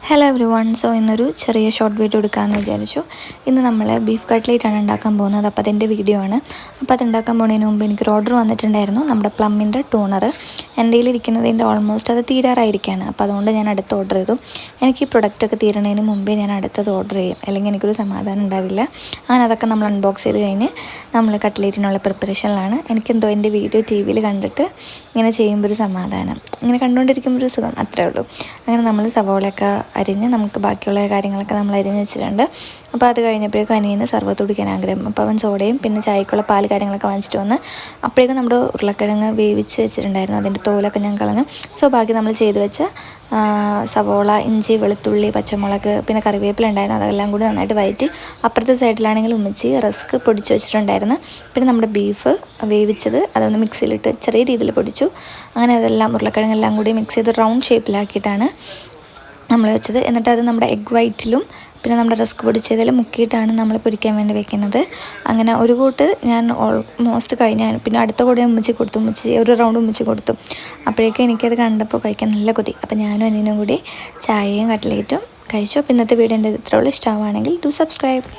Hello every one. So ഇന്നൊരു ചെറിയ short video എടുക്കാമെന്ന് വിചാരിച്ചു. ഇന്ന് നമ്മൾ ബീഫ് കട്ട്ലേറ്റ് ആണ് ഉണ്ടാക്കാൻ പോകുന്നത്. അപ്പോൾ അതിൻ്റെ വീഡിയോ ആണ്. അപ്പോൾ അത് ഉണ്ടാക്കാൻ പോകുന്നതിന് മുമ്പ് എനിക്കൊരു ഓർഡർ വന്നിട്ടുണ്ടായിരുന്നു. നമ്മുടെ പ്ലമ്മിൻ്റെ ടൂണർ എൻ്റെ കയ്യിലിരിക്കുന്നതിൻ്റെ ഓൾമോസ്റ്റ് അത് തീരാറായിരിക്കുകയാണ്. അപ്പോൾ അതുകൊണ്ട് ഞാൻ അടുത്ത് ഓർഡർ ചെയ്തു. എനിക്ക് ഈ പ്രൊഡക്റ്റൊക്കെ തീരണതിന് മുമ്പേ ഞാൻ അടുത്തത് ഓർഡർ ചെയ്യും, അല്ലെങ്കിൽ എനിക്കൊരു സമാധാനം ഉണ്ടാവില്ല. അങ്ങനെ അതൊക്കെ നമ്മൾ അൺബോക്സ് ചെയ്ത് കഴിഞ്ഞ് നമ്മൾ കട്ട്ലേറ്റിനുള്ള പ്രിപ്പറേഷനിലാണ്. എനിക്കെന്തോ എൻ്റെ വീഡിയോ ടി വിയിൽ കണ്ടിട്ട് ഇങ്ങനെ ചെയ്യുമ്പോൾ ഒരു സമാധാനം, ഇങ്ങനെ കണ്ടുകൊണ്ടിരിക്കുമ്പോൾ ഒരു സുഖം, അത്രേ ഉള്ളൂ. അങ്ങനെ നമ്മൾ സവോളയൊക്കെ അരിഞ്ഞ് നമുക്ക് ബാക്കിയുള്ള കാര്യങ്ങളൊക്കെ നമ്മൾ അരിഞ്ഞ് വെച്ചിട്ടുണ്ട്. അപ്പോൾ അത് കഴിഞ്ഞപ്പോഴേക്കും അനിയന് സർവ്വത്ത് കുടിക്കാൻ ആഗ്രഹം. അപ്പോൾ അവൻ സോഡയും പിന്നെ ചായക്കുള്ള പാൽ കാര്യങ്ങളൊക്കെ വാങ്ങിച്ചിട്ട് വന്ന് അപ്പോഴേക്കും നമ്മുടെ ഉരുളക്കിഴങ്ങ് വേവിച്ച് വെച്ചിട്ടുണ്ടായിരുന്നു. അതിൻ്റെ തോലൊക്കെ ഞാൻ കളഞ്ഞു. സോ ബാക്കി നമ്മൾ ചെയ്ത് വെച്ച സവോള, ഇഞ്ചി, വെളുത്തുള്ളി, പച്ചമുളക്, പിന്നെ കറിവേപ്പില ഉണ്ടായിരുന്നു. അതെല്ലാം കൂടി നന്നായിട്ട് വഴറ്റി അപ്പുറത്തെ സൈഡിലാണെങ്കിൽ ഉമ്മച്ചി റസ്ക് പൊടിച്ച് വെച്ചിട്ടുണ്ടായിരുന്നു. പിന്നെ നമ്മുടെ ബീഫ് വേവിച്ചത് അതൊന്ന് മിക്സിയിലിട്ട് ചെറിയ രീതിയിൽ പൊടിച്ചു. അങ്ങനെ അതെല്ലാം ഉരുളക്കിഴങ്ങെല്ലാം കൂടി മിക്സ് ചെയ്ത് റൗണ്ട് ഷേപ്പിലാക്കിയിട്ടാണ് നമ്മൾ വെച്ചത്. എന്നിട്ട് അത് നമ്മുടെ എഗ് വൈറ്റിലും പിന്നെ നമ്മുടെ റസ്ക് പൊടിച്ചതിൽ മുക്കിയിട്ടാണ് നമ്മൾ പൊരിക്കാൻ വേണ്ടി വെക്കുന്നത്. അങ്ങനെ ഒരു കൂട്ട് ഞാൻ ഓൾമോസ്റ്റ് കഴിഞ്ഞാൽ പിന്നെ അടുത്ത കൂടെ ഉമ്മച്ചി കൊടുത്തു. ഉമ്മച്ചി ഒരു റൗണ്ട് ഉമ്മച്ചി കൊടുത്തു. അപ്പോഴേക്കും എനിക്കത് കണ്ടപ്പോൾ കഴിക്കാൻ നല്ല കൊതി. അപ്പോൾ ഞാനും അനിയനും കൂടി ചായയും കട്ട്ലേറ്റും കഴിച്ചു. അപ്പോൾ ഇന്നത്തെ വീഡിയോ എൻ്റെ ഇത്രയുള്ളൂ. ഇഷ്ടമാണെങ്കിൽ ഡു സബ്സ്ക്രൈബ്.